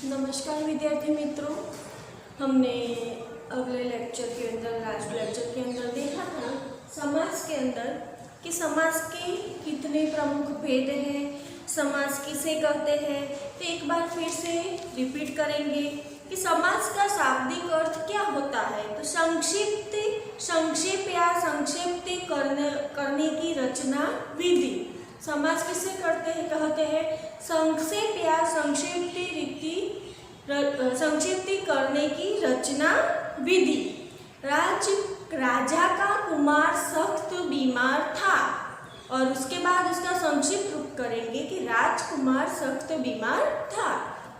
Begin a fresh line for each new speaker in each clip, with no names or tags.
नमस्कार विद्यार्थी मित्रों, हमने अगले लेक्चर के अंदर लास्ट लेक्चर के अंदर देखा था समाज के अंदर कि समाज के कितने प्रमुख भेद हैं, समाज किसे कहते हैं। तो एक बार फिर से रिपीट करेंगे कि समाज का शाब्दिक अर्थ क्या होता है। तो संक्षेप या संक्षिप्त करने की रचना विधि। समाज किसे कहते हैं संक्षेप या संक्षिप्त करने की रचना विधि। राजा का कुमार सख्त बीमार था और उसके बाद उसका संक्षिप्त रूप करेंगे कि राजकुमार सख्त बीमार था।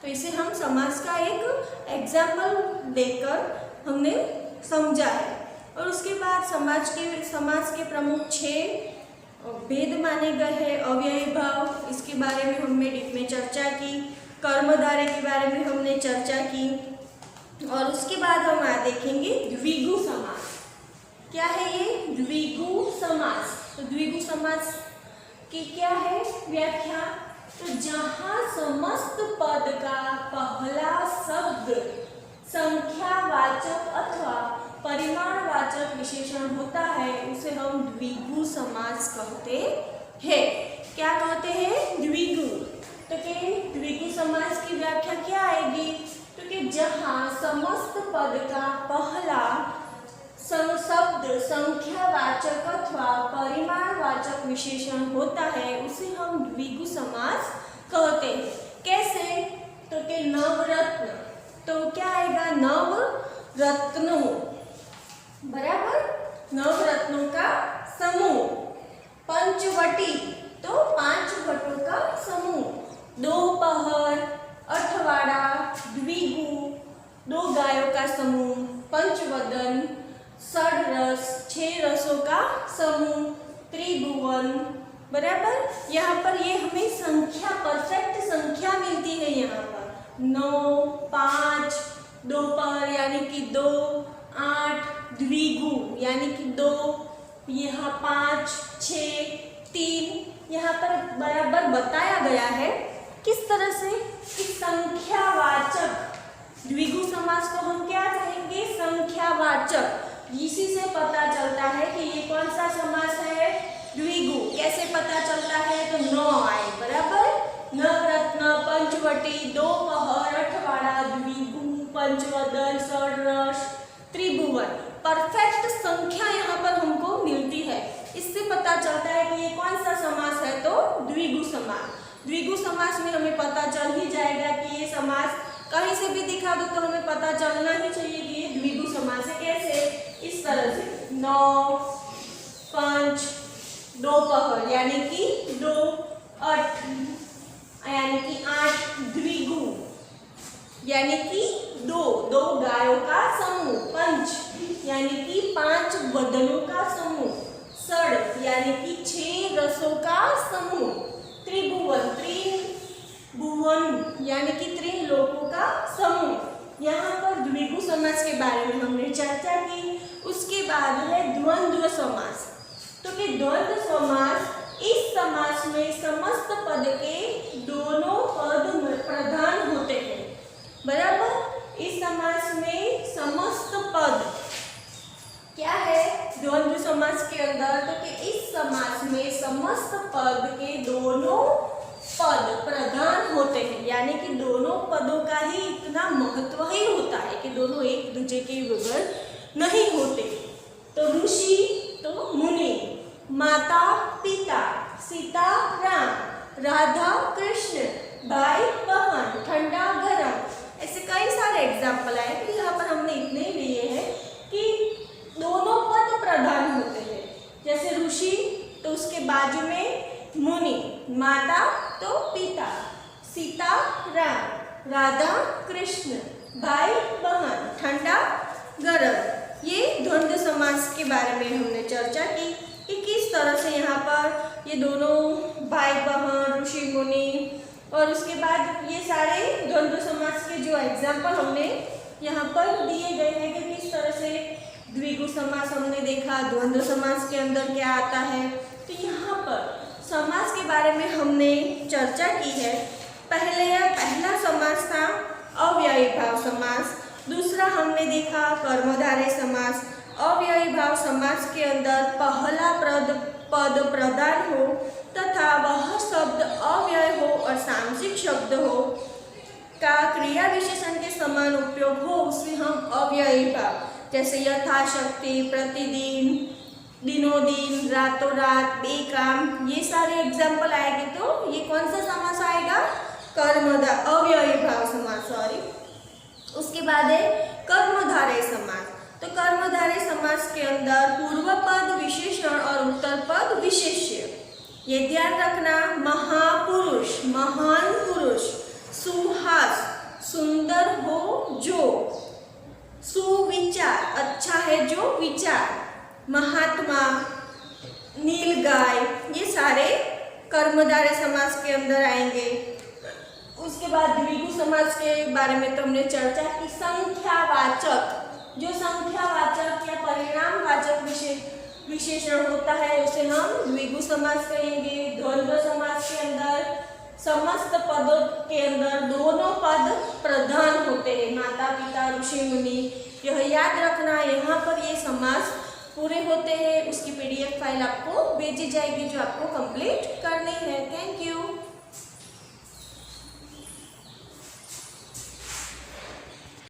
तो इसे हम समाज का एक एग्जाम्पल देकर हमने समझा है। और उसके बाद समाज के प्रमुख 6 भेद माने गए हैं। अव्ययी भाव, इसके बारे में हमने डीप में चर्चा की। कर्मधारय के बारे में हमने चर्चा की। और उसके बाद हम देखेंगे द्विगु समास। क्या है ये द्विगु समास? तो द्विगु समास की क्या है व्याख्या? तो जहाँ समस्त पद का पहला शब्द संख्यावाचक अथवा परिमाणवाचक विशेषण होता है उसे हम द्विगु समास कहते हैं। क्या कहते हैं? द्विगु। तो कि द्विगु समास की व्याख्या क्या आएगी? तो कि जहाँ समस्त पद का पहला शब्द संख्यावाचक अथवा परिमाणवाचक विशेषण होता है उसे हम द्विगु समास कहते हैं। कैसे? तो कि नवरत्न, तो क्या आएगा? नवरत्नों, बराबर, नवरत्नों का समूह। पंचवटी, तो 5 वटों का समूह। दोपहर, अठवाड़ा, द्विगु, 2 गायों का समूह। पंचवदन, षड्रस, 6 रसों का समूह। त्रिभुवन, बराबर। यहाँ पर ये हमें संख्या, परफेक्ट संख्या मिलती है। यहाँ पर 9, 5, दोपहर यानी कि 2, 8, द्विगु यानी कि 2, यहाँ 5, 6, 3, यहाँ पर बराबर बताया गया है किस तरह से कि संख्यावाचक। द्विगु समास को हम क्या कहेंगे? संख्यावाचक। इसी से पता चलता है कि ये कौन सा समास है? द्विगु। कैसे पता चलता है? तो 9 आए, बराबर। नवरत्न, पंचवटी, दोपहर, अठवाड़ा, द्विगु, पंचवदन, षड्रस, त्रिभुवन, परफेक्ट संख्या यहाँ पर हमको मिलती है। इससे पता चलता है कि ये कौन सा समास है? तो द्विगु समास। द्विगु समास में हमें पता चल ही जाएगा कि ये समास कहीं से भी दिखा दो तो हमें पता चलना ही चाहिए कि ये द्विगु समास है। कैसे? इस तरह से 9, 5, दोपहर यानी कि 2, 8 यानी कि 8, द्विगु यानी कि 2 गायों का समूह। पंच यानी कि 5 वदनों का समूह। षड यानी कि 6 रसों का समूह। त्रिभुवन यानी कि 3 लोकों का समूह। यहाँ पर द्विगु समास के बारे में हमने चर्चा की। उसके बाद है द्वंद्व समास। तो कि द्वंद्व समास, इस समास में समस्त पद के दोनों पद प्रधान होते हैं, बराबर। इस समास में समस्त पद क्या है द्वंद्व समास के अंदर? तो कि इस समास में समस्त पद के दोनों पद प्रधान होते हैं, यानी कि दोनों पदों का ही इतना महत्व ही होता है कि दोनों एक दूसरे के बगैर नहीं होते। तो ऋषि, तो मुनि, माता पिता, सीता राम, राधा कृष्ण, भाई बहन, ठंडा गरम, ऐसे कई सारे एग्जाम्पल आए। तो यहाँ पर हमने इतने लिए हैं कि दोनों पद प्रधान होते हैं। जैसे ऋषि तो उसके बाजू में मुनि, माता तो पिता, सीता राम, राधा कृष्ण, भाई बहन, ठंडा गरम। ये द्वंद्व समास के बारे में हमने चर्चा की कि किस तरह से यहाँ पर ये दोनों भाई बहन, ऋषि मुनि, और उसके बाद ये सारे द्वंद्व समास के जो एग्जाम्पल हमने यहाँ पर दिए गए हैं कि किस तरह से द्विगु समास हमने देखा, द्वंद्व समास के अंदर क्या आता है। तो यहाँ पर समास के बारे में हमने चर्चा की है। पहला समास था अव्ययी भाव समास। दूसरा हमने देखा कर्मधारय समास। अव्ययी भाव समास के अंदर पहला पद प्रधान हो तथा वह शब्द अव्यय हो और सामसिक शब्द हो का क्रिया विशेषण के समान उपयोग हो उसे हम अव्ययी भाव, जैसे यथाशक्ति, प्रतिदिन, दिनों दिन, रातों रात, बेकाम, ये सारे एग्जाम्पल आएंगे तो ये कौन सा समास आएगा? अव्ययी भाव समास, सॉरी। उसके बाद है कर्मधारय समास। तो कर्मधारय समास के अंदर पूर्व पद विशेषण और उत्तर पद विशेष्य। ये ध्यान रखना, महापुरुष, महान पुरुष, सुहास, सुंदर हो जो, सुविचार, अच्छा है जो विचार, महात्मा, नीलगाय, ये सारे कर्मधारय समास के अंदर आएंगे। उसके बाद द्विगु समास के बारे में तो हमने चर्चा की। संख्यावाचक, जो संख्यावाचक या परिणामवाचक विशेषण होता है उसे हम द्विगु समास कहेंगे। द्वंद्व समास के अंदर समस्त पदों के अंदर दोनों पद प्रधान होते हैं, माता पिता, ऋषि मुनि। यह याद रखना, यहाँ पर ये समास पूरे होते हैं। उसकी PDF फाइल आपको भेजी जाएगी जो आपको कंप्लीट करनी है। Thank you.